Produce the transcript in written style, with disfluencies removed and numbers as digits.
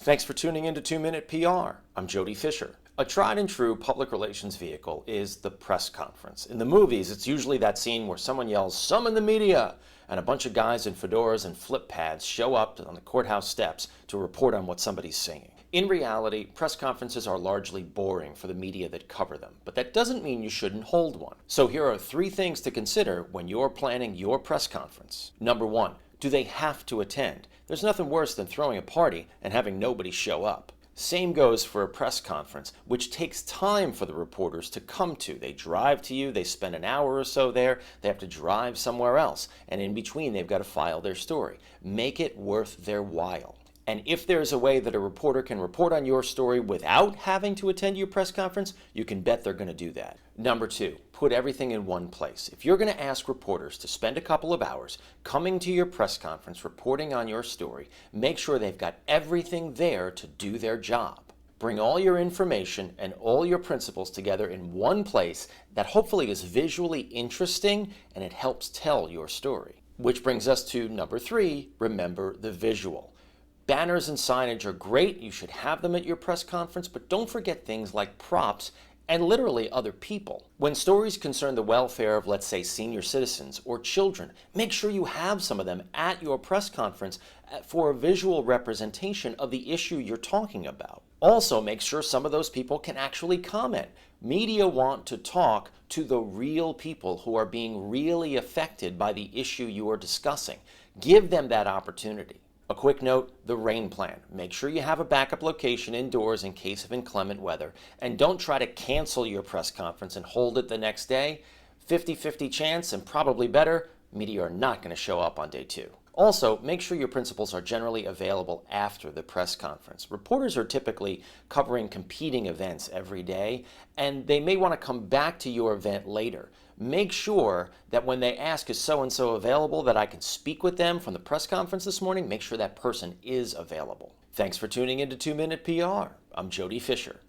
Thanks for tuning in to 2-Minute PR. I'm Jody Fisher. A tried and true public relations vehicle is the press conference. In the movies, it's usually that scene where someone yells, "Summon the media!" and a bunch of guys in fedoras and flip pads show up on the courthouse steps to report on what somebody's saying. In reality, press conferences are largely boring for the media that cover them, but that doesn't mean you shouldn't hold one. So here are 3 things to consider when you're planning your press conference. Number 1, do they have to attend? There's nothing worse than throwing a party and having nobody show up. Same goes for a press conference, which takes time for the reporters to come to. They drive to you, they spend an hour or so there, they have to drive somewhere else, and in between they've got to file their story. Make it worth their while. And if there's a way that a reporter can report on your story without having to attend your press conference, you can bet they're going to do that. Number 2, put everything in one place. If you're going to ask reporters to spend a couple of hours coming to your press conference reporting on your story, make sure they've got everything there to do their job. Bring all your information and all your principles together in one place that hopefully is visually interesting and it helps tell your story. Which brings us to number 3, remember the visual. Banners and signage are great, you should have them at your press conference, but don't forget things like props and literally other people. When stories concern the welfare of, let's say, senior citizens or children, make sure you have some of them at your press conference for a visual representation of the issue you're talking about. Also, make sure some of those people can actually comment. Media want to talk to the real people who are being really affected by the issue you are discussing. Give them that opportunity. A quick note, the rain plan. Make sure you have a backup location indoors in case of inclement weather. And don't try to cancel your press conference and hold it the next day. 50-50 chance, and probably better, media are not going to show up on day 2. Also, make sure your principals are generally available after the press conference. Reporters are typically covering competing events every day, and they may want to come back to your event later. Make sure that when they ask, is so-and-so available, that I can speak with them from the press conference this morning, make sure that person is available. Thanks for tuning in to 2-Minute PR. I'm Jody Fisher.